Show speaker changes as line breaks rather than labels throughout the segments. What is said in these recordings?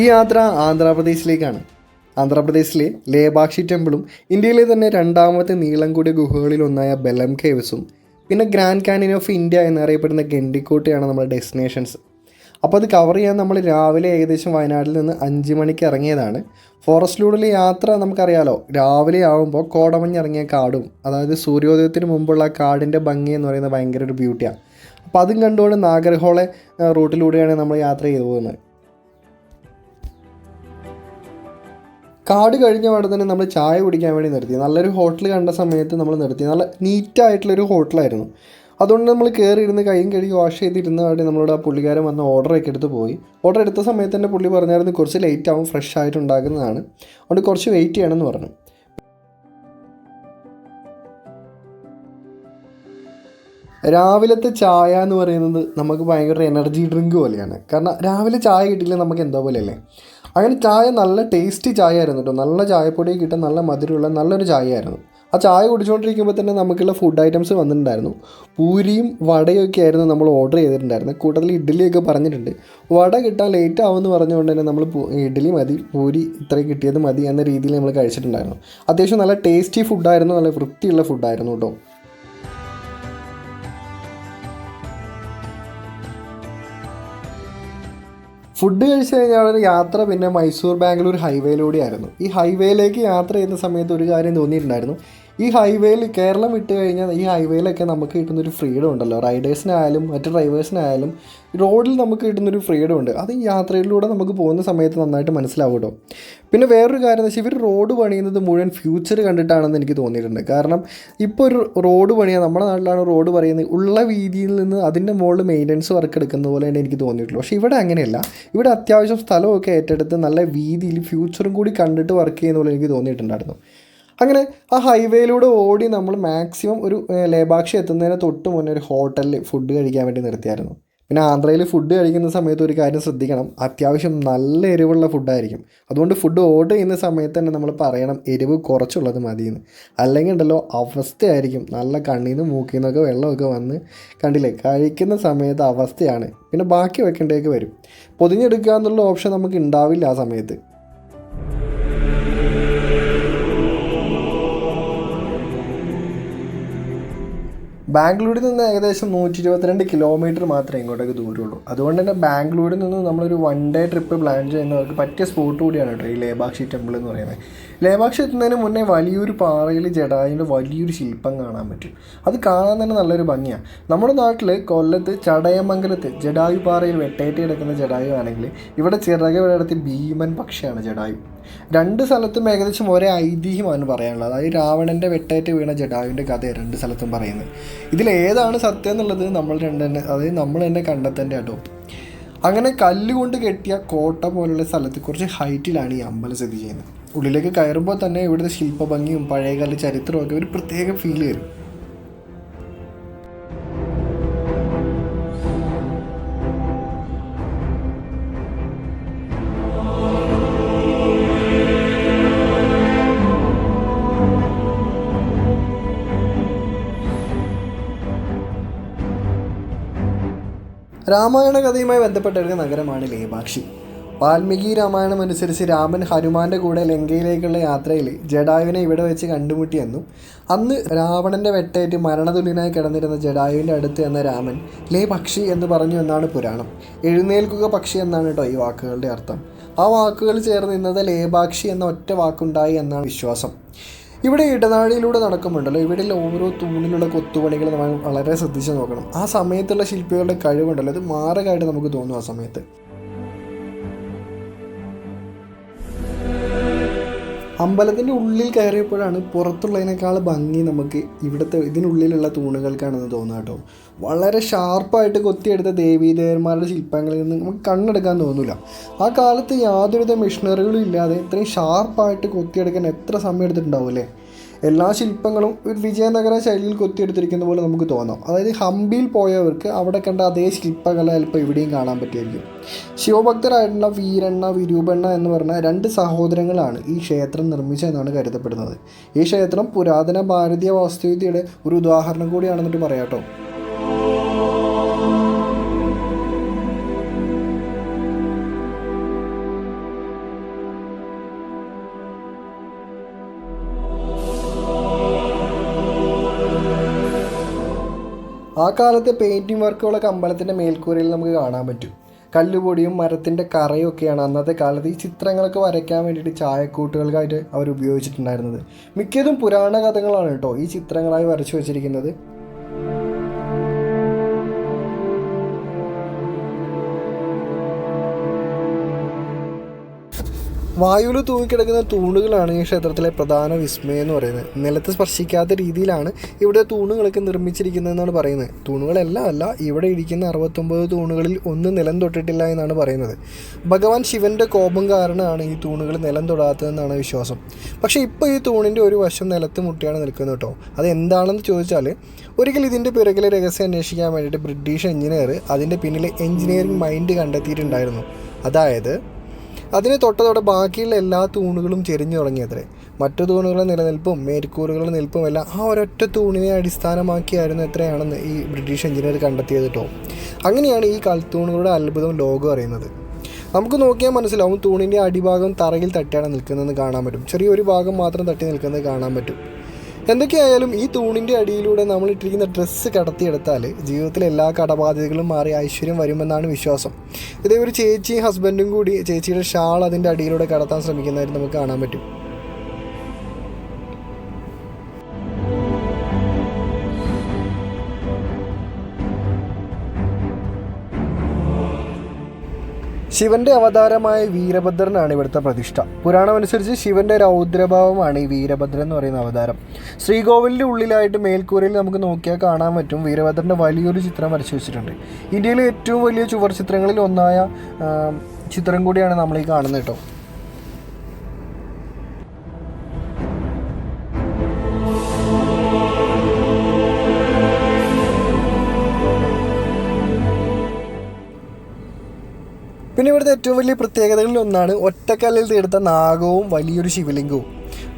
ഈ യാത്ര ആന്ധ്രാപ്രദേശിലേക്കാണ്. ആന്ധ്രാപ്രദേശിലെ ലേബാക്ഷി ടെമ്പിളും ഇന്ത്യയിലെ തന്നെ രണ്ടാമത്തെ നീളം കൂടിയ ഗുഹകളിലൊന്നായ ബെലം കേവ്സും പിന്നെ ഗ്രാൻഡ് കാനിയൻ ഓഫ് ഇന്ത്യ എന്നറിയപ്പെടുന്ന ഗണ്ടിക്കോട്ടയാണ് നമ്മുടെ ഡെസ്റ്റിനേഷൻസ്. അപ്പോൾ അത് കവർ ചെയ്യാൻ നമ്മൾ രാവിലെ ഏകദേശം വയനാട്ടിൽ നിന്ന് 5 മണിക്ക് ഇറങ്ങിയതാണ്. ഫോറസ്റ്റിലൂടെയുള്ള യാത്ര നമുക്കറിയാലോ, രാവിലെ ആകുമ്പോൾ കോടമഞ്ഞിറങ്ങിയ കാടും അതായത് സൂര്യോദയത്തിന് മുമ്പുള്ള കാടിൻ്റെ ഭംഗി എന്ന് പറയുന്നത് ഭയങ്കര ഒരു ബ്യൂട്ടിയാണ്. അപ്പോൾ അതും കണ്ടുകൊണ്ട് നാഗർഹോളെ റൂട്ടിലൂടെയാണ് നമ്മൾ യാത്ര ചെയ്തു പോകുന്നത്. കാട് കഴിഞ്ഞ പാടെ തന്നെ നമ്മൾ ചായ കുടിക്കാൻ വേണ്ടി നിർത്തി. നല്ലൊരു ഹോട്ടൽ കണ്ട സമയത്ത് നമ്മൾ നിർത്തി. നല്ല നീറ്റായിട്ടുള്ളൊരു ഹോട്ടലായിരുന്നു. അതുകൊണ്ട് നമ്മൾ കയറിയിരുന്ന് കൈയും കഴുകി വാഷ് ചെയ്തിരുന്ന പാടെ നമ്മളോട് ആ പുള്ളിക്കാരൻ വന്ന് ഓർഡറൊക്കെ എടുത്ത് പോയി. ഓർഡർ എടുത്ത സമയത്ത് തന്നെ പുള്ളി പറഞ്ഞായിരുന്നു കുറച്ച് ലേറ്റ് ആവും, ഫ്രഷ് ആയിട്ട് ഉണ്ടാക്കുന്നതാണ്, അതുകൊണ്ട് കുറച്ച് വെയിറ്റ് ചെയ്യണമെന്ന് പറഞ്ഞു. രാവിലത്തെ ചായ എന്ന് പറയുന്നത് നമുക്ക് ഭയങ്കര എനർജി ഡ്രിങ്ക് പോലെയാണ്. കാരണം രാവിലെ ചായ കിട്ടിയില്ല നമുക്ക് എന്തോ പോലെയല്ലേ. അങ്ങനെ ചായ നല്ല ടേസ്റ്റി ചായ ആയിരുന്നു കേട്ടോ. നല്ല ചായപ്പൊടി കിട്ടാൻ നല്ല മധുരമുള്ള നല്ലൊരു ചായ ആയിരുന്നു. ആ ചായ കുടിച്ചുകൊണ്ടിരിക്കുമ്പോൾ തന്നെ നമുക്കുള്ള ഫുഡ് ഐറ്റംസ് വന്നിട്ടുണ്ടായിരുന്നു. പൂരിയും വടയൊക്കെ ആയിരുന്നു നമ്മൾ ഓർഡർ ചെയ്തിട്ടുണ്ടായിരുന്നത്. കൂട്ടത്തിൽ ഇഡ്ഡലിയൊക്കെ പറഞ്ഞിട്ടുണ്ട്. വട കിട്ടാൻ ലേറ്റ് ആവുമെന്ന് പറഞ്ഞുകൊണ്ട് തന്നെ നമ്മൾ ഇഡ്ഡലി മതി, പൂരി ഇത്രയും കിട്ടിയത് മതി എന്ന രീതിയിൽ നമ്മൾ കഴിച്ചിട്ടുണ്ടായിരുന്നു. അത്യാവശ്യം നല്ല ടേസ്റ്റി ഫുഡായിരുന്നു, നല്ല വൃത്തിയുള്ള ഫുഡായിരുന്നു കേട്ടോ. ഫുഡ് കഴിച്ച് കഴിഞ്ഞാൽ യാത്ര പിന്നെ മൈസൂർ ബാംഗ്ലൂർ ഹൈവേയിലൂടെയായിരുന്നു. ഈ ഹൈവേയിലേക്ക് യാത്ര ചെയ്യുന്ന സമയത്ത് ഒരു കാര്യം തോന്നിയിട്ടുണ്ടായിരുന്നു. ഈ ഹൈവേയിൽ കേരളം വിട്ട് കഴിഞ്ഞാൽ ഈ ഹൈവേയിലൊക്കെ നമുക്ക് കിട്ടുന്നൊരു ഫ്രീഡം ഉണ്ടല്ലോ, റൈഡേഴ്സിനായാലും മറ്റ് ഡ്രൈവേഴ്സിനായാലും റോഡിൽ നമുക്ക് കിട്ടുന്നൊരു ഫ്രീഡം ഉണ്ട്. അത് ഈ യാത്രയിലൂടെ നമുക്ക് പോകുന്ന സമയത്ത് നന്നായിട്ട് മനസ്സിലാവും കേട്ടോ. പിന്നെ വേറൊരു കാര്യം എന്ന് വെച്ചാൽ ഇവർ റോഡ് പണിയുന്നത് മുഴുവൻ ഫ്യൂച്ചർ കണ്ടിട്ടാണെന്ന് എനിക്ക് തോന്നിയിട്ടുണ്ട്. കാരണം ഇപ്പോൾ ഒരു റോഡ് പണിയാൻ നമ്മുടെ നാട്ടിലാണ് റോഡ് പറയുന്നത് ഉള്ള വീതിയിൽ നിന്ന് അതിൻ്റെ മുകളിൽ മെയിൻ്റനൻസ് വർക്ക് എടുക്കുന്ന പോലെ തന്നെ എനിക്ക് തോന്നിയിട്ടുള്ളൂ. പക്ഷേ ഇവിടെ അങ്ങനെയല്ല. ഇവിടെ അത്യാവശ്യം സ്ഥലമൊക്കെ ഏറ്റെടുത്ത് നല്ല വീതിയിൽ ഫ്യൂച്ചറും കൂടി കണ്ടിട്ട് വർക്ക് ചെയ്യുന്ന പോലെ എനിക്ക് തോന്നിയിട്ടുണ്ടായിരുന്നു. അങ്ങനെ ആ ഹൈവേയിലൂടെ ഓടി നമ്മൾ മാക്സിമം ഒരു ലേബാക്ഷി എത്തുന്നതിന് തൊട്ട് മുന്നേ ഒരു ഹോട്ടലിൽ ഫുഡ് കഴിക്കാൻ വേണ്ടി നിർത്തിയായിരുന്നു. പിന്നെ ആന്ധ്രയിൽ ഫുഡ് കഴിക്കുന്ന സമയത്ത് ഒരു കാര്യം ശ്രദ്ധിക്കണം, അത്യാവശ്യം നല്ല എരിവുള്ള ഫുഡായിരിക്കും. അതുകൊണ്ട് ഫുഡ് ഓർഡർ ചെയ്യുന്ന സമയത്ത് തന്നെ നമ്മൾ പറയണം എരിവ് കുറച്ചുള്ളത് മതിയെന്ന്. അല്ലെങ്കിൽ ഉണ്ടല്ലോ അവസ്ഥയായിരിക്കും, നല്ല കണ്ണിൽ നിന്ന് മൂക്കിൽ നിന്നൊക്കെ വെള്ളമൊക്കെ വന്ന് കണ്ടില്ലേ കഴിക്കുന്ന സമയത്ത് അവസ്ഥയാണ്. പിന്നെ ബാക്കി വെക്കേണ്ടതൊക്കെ വരും. പൊതിഞ്ഞെടുക്കുക എന്നുള്ള ഓപ്ഷൻ നമുക്ക് ഉണ്ടാവില്ല ആ സമയത്ത്. ബാംഗ്ലൂരിൽ നിന്ന് ഏകദേശം 122 കിലോമീറ്റർ മാത്രമേ ഇങ്ങോട്ടേക്ക് ദൂരമുള്ളൂ. അതുകൊണ്ട് തന്നെ ബാംഗ്ലൂരിൽ നിന്ന് നമ്മളൊരു 1 ഡേ ട്രിപ്പ് പ്ലാൻ ചെയ്യുന്നവർക്ക് പറ്റിയ സ്പോട്ട് കൂടിയാണ് കേട്ടോ ഈ ലേബാക്ഷി ടെമ്പിൾ എന്ന് പറയുന്നത്. ലേബാക്ഷി എത്തുന്നതിന് മുന്നേ വലിയൊരു പാറയിൽ ജഡായുവിൻ്റെ വലിയൊരു ശില്പം കാണാൻ പറ്റും. അത് കാണാൻ തന്നെ നല്ലൊരു ഭംഗിയാണ്. നമ്മുടെ നാട്ടിൽ കൊല്ലത്ത് ചടയമംഗലത്ത് ജഡായു പാറയിൽ വെട്ടേറ്റ് കിടക്കുന്ന ജഡായു ആണെങ്കിൽ ഇവിടെ ചിറകവിടത്തി ഭീമൻ പക്ഷിയാണ് ജഡായു. 2 സ്ഥലത്തും ഏകദേശം ഒരേ ഐതിഹ്യമാണ് പറയാനുള്ളത്. അതായത് രാവണൻ്റെ വെട്ടേറ്റ് വീണ ജഡായുവിൻ്റെ കഥയാണ് 2 സ്ഥലത്തും പറയുന്നത്. ഇതിലേതാണ് സത്യം എന്നുള്ളത് നമ്മൾ തന്നെ കണ്ടെത്തേണ്ട കേട്ടോ. അങ്ങനെ കല്ലുകൊണ്ട് കെട്ടിയ കോട്ട പോലുള്ള സ്ഥലത്ത് കുറച്ച് ഹൈറ്റിലാണ് ഈ അമ്പലം സ്ഥിതി ചെയ്യുന്നത്. ഉള്ളിലേക്ക് കയറുമ്പോൾ തന്നെ ഇവിടുത്തെ ശില്പഭംഗിയും പഴയകാല ചരിത്രമൊക്കെ ഒരു പ്രത്യേക ഫീൽ വരും. രാമായണ കഥയുമായി ബന്ധപ്പെട്ട ഒരു നഗരമാണ് ലേബാക്ഷി. വാൽമീകി രാമായണം അനുസരിച്ച് രാമൻ ഹനുമാന്റെ കൂടെ ലങ്കയിലേക്കുള്ള യാത്രയിൽ ജഡായുവിനെ ഇവിടെ വെച്ച് കണ്ടുമുട്ടിയെന്നും അന്ന് രാവണൻ്റെ വെട്ടേറ്റ് മരണതുല്യനായി കിടന്നിരുന്ന ജഡായുവിൻ്റെ അടുത്ത് എന്ന രാമൻ ലേ പക്ഷി എന്ന് പറഞ്ഞു എന്നാണ് പുരാണം. എഴുന്നേൽക്കുക പക്ഷി എന്നാണ് കേട്ടോ ഈ വാക്കുകളുടെ അർത്ഥം. ആ വാക്കുകൾ ചേർന്ന് ഇന്നത്തെ ലേബാക്ഷി എന്ന ഒറ്റ വാക്കുണ്ടായി എന്നാണ് വിശ്വാസം. ഇവിടെ ഇടനാഴിയിലൂടെ നടക്കുമ്പോണ്ടല്ലോ, ഇവിടെ ഓരോ തൂണിലുള്ള കൊത്തുപണികൾ നമ്മൾ വളരെ ശ്രദ്ധിച്ച് നോക്കണം. ആ സമയത്തുള്ള ശില്പികളുടെ കഴിവുണ്ടല്ലോ, അത് മാറുകയായിട്ട് നമുക്ക് തോന്നും ആ സമയത്ത്. അമ്പലത്തിൻ്റെ ഉള്ളിൽ കയറിയപ്പോഴാണ് പുറത്തുള്ളതിനേക്കാൾ ഭംഗി നമുക്ക് ഇവിടുത്തെ ഇതിനുള്ളിലുള്ള തൂണുകൾക്കാണെന്ന് തോന്നുക കേട്ടോ. വളരെ ഷാർപ്പായിട്ട് കൊത്തിയെടുത്ത ദേവീദേവന്മാരുടെ ശില്പങ്ങളിൽ നിന്ന് നമുക്ക് കണ്ണെടുക്കാൻ തോന്നില്ല. ആ കാലത്ത് യാതൊരുവിധ മെഷീനറികളും ഇല്ലാതെ ഇത്രയും ഷാർപ്പായിട്ട് കൊത്തിയെടുക്കാൻ എത്ര സമയം എടുത്തിട്ടുണ്ടാവും അല്ലേ. എല്ലാ ശില്പങ്ങളും ഒരു വിജയനഗര ശൈലിയിൽ കൊത്തിയെടുത്തിരിക്കുന്ന പോലെ നമുക്ക് തോന്നാം. അതായത് ഹംപിയിൽ പോയവർക്ക് അവിടെ കണ്ട അതേ ശില്പകല ചിലപ്പോൾ ഇവിടെയും കാണാൻ പറ്റുമായിരിക്കും. ശിവഭക്തരായിട്ടുള്ള വീരണ്ണ വിരൂപണ്ണ എന്ന് പറഞ്ഞ 2 സഹോദരങ്ങളാണ് ഈ ക്ഷേത്രം നിർമ്മിച്ചതെന്നാണ് കരുതപ്പെടുന്നത്. ഈ ക്ഷേത്രം പുരാതന ഭാരതീയ വാസ്തുവിദ്യയുടെ ഒരു ഉദാഹരണം കൂടിയാണെന്നിട്ട് പറയാം കേട്ടോ. ആ കാലത്തെ പെയിൻറ്റിങ് വർക്കുകളൊക്കെ അമ്പലത്തിൻ്റെ മേൽക്കൂരയിൽ നമുക്ക് കാണാൻ പറ്റും. കല്ലുപൊടിയും മരത്തിൻ്റെ കറയും ഒക്കെയാണ് അന്നത്തെ കാലത്ത് ഈ ചിത്രങ്ങളൊക്കെ വരയ്ക്കാൻ വേണ്ടിയിട്ട് ചായക്കൂട്ടുകൾക്കായിട്ട് അവർ ഉപയോഗിച്ചിട്ടുണ്ടായിരുന്നത്. മിക്കതും പുരാണ കഥകളാണ് കേട്ടോ ഈ ചിത്രങ്ങളായി വരച്ചു വച്ചിരിക്കുന്നത്. വായുവിൽ തൂങ്ങിക്കിടക്കുന്ന തൂണുകളാണ് ഈ ക്ഷേത്രത്തിലെ പ്രധാന വിസ്മയം എന്ന് പറയുന്നത്. നിലത്ത് സ്പർശിക്കാത്ത രീതിയിലാണ് ഇവിടെ തൂണുകളൊക്കെ നിർമ്മിച്ചിരിക്കുന്നതെന്നാണ് പറയുന്നത്. തൂണുകളെല്ലാം അല്ല, ഇവിടെ ഇരിക്കുന്ന 69 തൂണുകളിൽ ഒന്ന് നിലം തൊട്ടിട്ടില്ല എന്നാണ് പറയുന്നത്. ഭഗവാൻ ശിവൻ്റെ കോപം കാരണമാണ് ഈ തൂണുകൾ നിലം തൊടാത്തതെന്നാണ് വിശ്വാസം. പക്ഷേ ഇപ്പോൾ ഈ തൂണിൻ്റെ ഒരു വശം നിലത്ത് മുട്ടിയാണ് നിൽക്കുന്നത് കേട്ടോ. അത് എന്താണെന്ന് ചോദിച്ചാൽ, ഒരിക്കൽ ഇതിൻ്റെ പിറകിലെ രഹസ്യം അന്വേഷിക്കാൻ വേണ്ടിയിട്ട് ബ്രിട്ടീഷ് എഞ്ചിനീയർ അതിൻ്റെ പിന്നിലെ എഞ്ചിനീയറിംഗ് മൈൻഡ് കണ്ടെത്തിയിട്ടുണ്ടായിരുന്നു. അതായത് അതിന് തൊട്ടതോടെ ബാക്കിയുള്ള എല്ലാ തൂണുകളും ചെരിഞ്ഞു തുടങ്ങിയത്രേ. മറ്റു തൂണുകളുടെ നിലനിൽപ്പും മേൽക്കൂറുകളുടെ നിൽപ്പും എല്ലാം ആ ഒരൊറ്റ തൂണിനെ അടിസ്ഥാനമാക്കിയായിരുന്നു എത്രയാണെന്ന് ഈ ബ്രിട്ടീഷ് എഞ്ചിനീയർ കണ്ടെത്തിയത് കേട്ടോ. അങ്ങനെയാണ് ഈ കൽത്തൂണുകളുടെ അത്ഭുതം ലോകം അറിയുന്നത്. നമുക്ക് നോക്കിയാൽ മനസ്സിലാവും, തൂണിൻ്റെ അടിഭാഗം തറയിൽ തട്ടിയാണ് നിൽക്കുന്നതെന്ന് കാണാൻ പറ്റും. ചെറിയൊരു ഭാഗം മാത്രം തട്ടി നിൽക്കുന്നത് കാണാൻ പറ്റും. എന്തൊക്കെയായാലും ഈ തൂണിൻ്റെ അടിയിലൂടെ നമ്മൾ ഇട്ടിരിക്കുന്ന ഡ്രസ്സ് കടത്തിയെടുത്താൽ ജീവിതത്തിലെ എല്ലാ കടബാധ്യതകളും മാറി ഐശ്വര്യം വരുമെന്നാണ് വിശ്വാസം. ഇതേ ഒരു ചേച്ചിയും ഹസ്ബൻഡും കൂടി ചേച്ചിയുടെ ഷാൾ അതിൻ്റെ അടിയിലൂടെ കടത്താൻ ശ്രമിക്കുന്നതായിട്ട് നമുക്ക് കാണാൻ പറ്റും. ശിവന്റെ അവതാരമായ വീരഭദ്രനാണ് ഇവിടുത്തെ പ്രതിഷ്ഠ. പുരാണമനുസരിച്ച് ശിവന്റെ രൗദ്രഭാവമാണ് ഈ വീരഭദ്രൻ എന്ന് പറയുന്ന അവതാരം. ശ്രീകോവിലിൻ്റെ ഉള്ളിലായിട്ട് മേൽക്കൂരയിൽ നമുക്ക് നോക്കിയാൽ കാണാൻ പറ്റും വീരഭദ്രൻ്റെ വലിയൊരു ചിത്രം വരച്ചു വെച്ചിട്ടുണ്ട്. ഇന്ത്യയിലെ ഏറ്റവും വലിയ ചുവർ ചിത്രങ്ങളിൽ ഒന്നായ ചിത്രം കൂടിയാണ് നമ്മൾ ഈ കാണുന്നത് കേട്ടോ. പിന്നെ ഇവിടുത്തെ ഏറ്റവും വലിയ പ്രത്യേകതകളിൽ ഒന്നാണ് ഒറ്റക്കല്ലിൽ തീർത്ത നാഗവും വലിയൊരു ശിവലിംഗവും.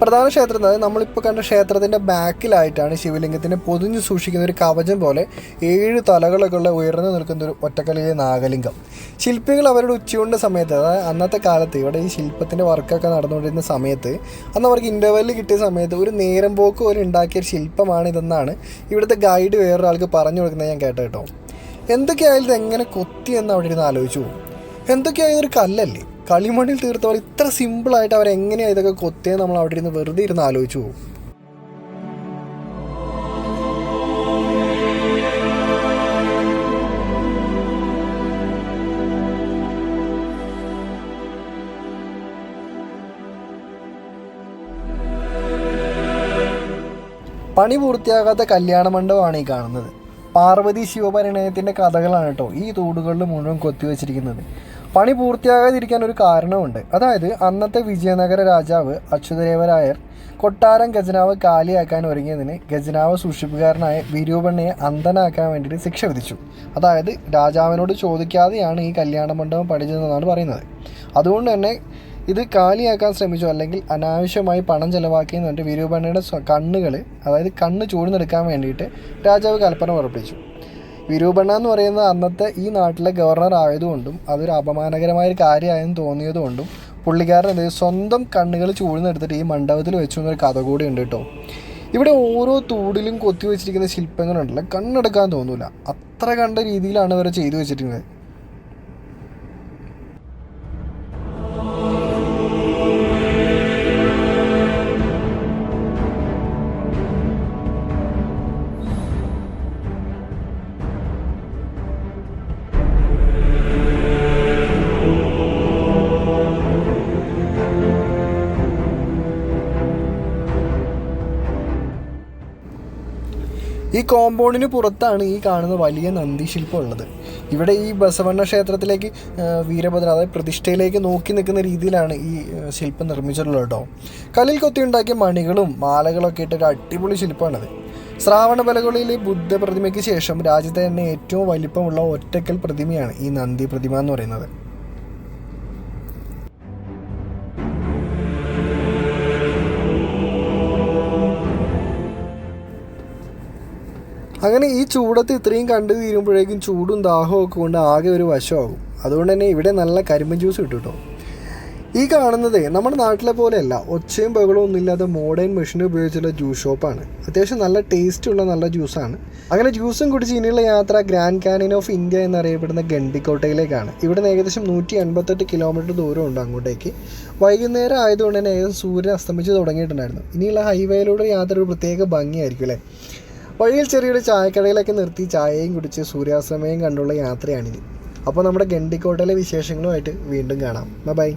പ്രധാന ക്ഷേത്രത്തിൽ, അതായത് നമ്മളിപ്പോൾ കണ്ട ക്ഷേത്രത്തിൻ്റെ ബാക്കിലായിട്ടാണ് ശിവലിംഗത്തിനെ പൊതിഞ്ഞ് സൂക്ഷിക്കുന്ന ഒരു കവചം പോലെ 7 തലകളൊക്കെ ഉള്ള ഉയർന്നു നിൽക്കുന്ന ഒരു ഒറ്റക്കല്ലിലെ നാഗലിംഗം. ശില്പികൾ അവരുടെ ഉച്ചയൂണിൻ്റെ സമയത്ത്, അതായത് അന്നത്തെ കാലത്ത് ഇവിടെ ഈ ശില്പത്തിൻ്റെ വർക്കൊക്കെ നടന്നുകൊണ്ടിരുന്ന സമയത്ത്, അന്ന് അവർക്ക് ഇൻ്റർവെല്ലിൽ കിട്ടിയ സമയത്ത് ഒരു നേരം പോക്ക് പോലെ ഉണ്ടാക്കിയ ശില്പമാണിതെന്നാണ് ഇവിടുത്തെ ഗൈഡ് വേറൊരാൾക്ക് പറഞ്ഞു കൊടുക്കുന്നത് ഞാൻ കേട്ടോ കേട്ടോ. എന്തൊക്കെയായാലും ഇത് എങ്ങനെ കൊത്തി എന്ന് അവിടെ ഇരുന്ന് ആലോചിച്ചു പോകും. എന്തൊക്കെയായാലും ഒരു കല്ലല്ലേ, കളിമണ്ണിൽ തീർത്ത പോലെ ഇത്ര സിമ്പിളായിട്ട് അവരെങ്ങനെയാണ് ഇതൊക്കെ കൊത്തിയെന്ന് നമ്മൾ അവിടെ ഇരുന്ന് വെറുതെ ഇരുന്ന് ആലോചിച്ചു പോകും. പണി പൂർത്തിയാകാത്ത കല്യാണ മണ്ഡപമാണ് ഈ കാണുന്നത്. പാർവതി ശിവപരിണയത്തിൻ്റെ കഥകളാണ് കേട്ടോ ഈ തൂടുകളിൽ മുഴുവൻ കൊത്തിവെച്ചിരിക്കുന്നത്. പണി പൂർത്തിയാകാതിരിക്കാൻ ഒരു കാരണമുണ്ട്. അതായത് അന്നത്തെ വിജയനഗര രാജാവ് അച്യുതദേവരായർ കൊട്ടാരം ഖജനാവ് കാലിയാക്കാൻ ഒരുങ്ങിയതിന് ഖജനാവ് സൂക്ഷിപ്പുകാരനായ വിരൂപണ്ണയെ അന്ധനാക്കാൻ വേണ്ടിയിട്ട് ശിക്ഷ വിധിച്ചു. അതായത് രാജാവിനോട് ചോദിക്കാതെയാണ് ഈ കല്യാണ മണ്ഡപം പണിതതെന്നാണ് പറയുന്നത്. അതുകൊണ്ട് തന്നെ ഇത് കാലിയാക്കാൻ ശ്രമിച്ചു, അല്ലെങ്കിൽ അനാവശ്യമായി പണം ചെലവാക്കിയെന്ന് പറഞ്ഞിട്ട് വിരൂപണ്ണയുടെ കണ്ണുകൾ, അതായത് കണ്ണ് ചൂഴ്ന്നെടുക്കാൻ വേണ്ടിയിട്ട് രാജാവ് കൽപ്പന പുറപ്പെടുവിച്ചു. വിരൂപണ്ണ എന്ന് പറയുന്നത് അന്നത്തെ ഈ നാട്ടിലെ ഗവർണർ ആയതുകൊണ്ടും അതൊരു അപമാനകരമായൊരു കാര്യമായെന്ന് തോന്നിയതുകൊണ്ടും പുള്ളിക്കാരൻ സ്വന്തം കണ്ണുകൾ ചൂഴ്ന്നെടുത്തിട്ട് ഈ മണ്ഡപത്തിൽ വെച്ചു എന്നൊരു കഥ കൂടി ഉണ്ട് കേട്ടോ. ഇവിടെ ഓരോ തൂടിലും കൊത്തി വെച്ചിരിക്കുന്ന ശില്പങ്ങളുണ്ടല്ലോ, കണ്ണെടുക്കാൻ തോന്നൂല, അത്ര കണ്ട രീതിയിലാണ് ഇവരെ ചെയ്തു വെച്ചിരിക്കുന്നത്. ഈ കോമ്പൗണ്ടിന് പുറത്താണ് ഈ കാണുന്ന വലിയ നന്ദി ശില്പം ഉള്ളത്. ഇവിടെ ഈ ബസവണ്ണ ക്ഷേത്രത്തിലേക്ക് വീരഭദ്രൻ, അതായത് പ്രതിഷ്ഠയിലേക്ക് നോക്കി നിൽക്കുന്ന രീതിയിലാണ് ഈ ശില്പം നിർമ്മിച്ചിട്ടുള്ളത് കേട്ടോ. കല്ലിൽ കൊത്തിയുണ്ടാക്കിയ മണികളും മാലകളൊക്കെ ഇട്ടൊരു അടിപൊളി ശില്പമാണത്. ശ്രാവണബലകളിലെ ബുദ്ധ പ്രതിമയ്ക്ക് ശേഷം രാജ്യത്തെ തന്നെ ഏറ്റവും വലിപ്പമുള്ള ഒറ്റക്കൽ പ്രതിമയാണ് ഈ നന്ദി പ്രതിമ എന്ന് പറയുന്നത്. അങ്ങനെ ഈ ചൂടത്ത് ഇത്രയും കണ്ടു തീരുമ്പോഴേക്കും ചൂടും ദാഹവും ഒക്കെ കൊണ്ട് ആകെ ഒരു വശമാകും. അതുകൊണ്ട് തന്നെ ഇവിടെ നല്ല കരിമ്പൻ ജ്യൂസ് കിട്ടും കേട്ടോ. ഈ കാണുന്നത് നമ്മുടെ നാട്ടിലെ പോലെയല്ല, ഒച്ചയും ബഹളവും ഒന്നും ഇല്ലാതെ മോഡേൺ മെഷീൻ ഉപയോഗിച്ചുള്ള ജ്യൂസ് ഷോപ്പാണ്. അത്യാവശ്യം നല്ല ടേസ്റ്റുള്ള നല്ല ജ്യൂസാണ്. അങ്ങനെ ജ്യൂസും കുടിച്ച് ഇനിയുള്ള യാത്ര ഗ്രാൻഡ് കാനിയൻ ഓഫ് ഇന്ത്യ എന്നറിയപ്പെടുന്ന ഗണ്ടിക്കോട്ടയിലേക്കാണ്. ഇവിടെ നിന്ന് ഏകദേശം 188 കിലോമീറ്റർ ദൂരമുണ്ട് അങ്ങോട്ടേക്ക്. വൈകുന്നേരം ആയതുകൊണ്ട് തന്നെ ഏകദേശം സൂര്യൻ അസ്തമിച്ച് തുടങ്ങിയിട്ടുണ്ടായിരുന്നു. ഇനിയുള്ള ഹൈവേയിലൂടെ യാത്ര ഒരു പ്രത്യേക ഭംഗിയായിരിക്കും അല്ലേ. വഴിയിൽ ചെറിയൊരു ചായക്കടയിലൊക്കെ നിർത്തി ചായയും കുടിച്ച് സൂര്യാസ്തമയം കണ്ടുള്ള യാത്രയാണിത്. അപ്പോൾ നമ്മുടെ ഗണ്ടിക്കോട്ടയിലെ വിശേഷങ്ങളുമായിട്ട് വീണ്ടും കാണാം. ബൈ.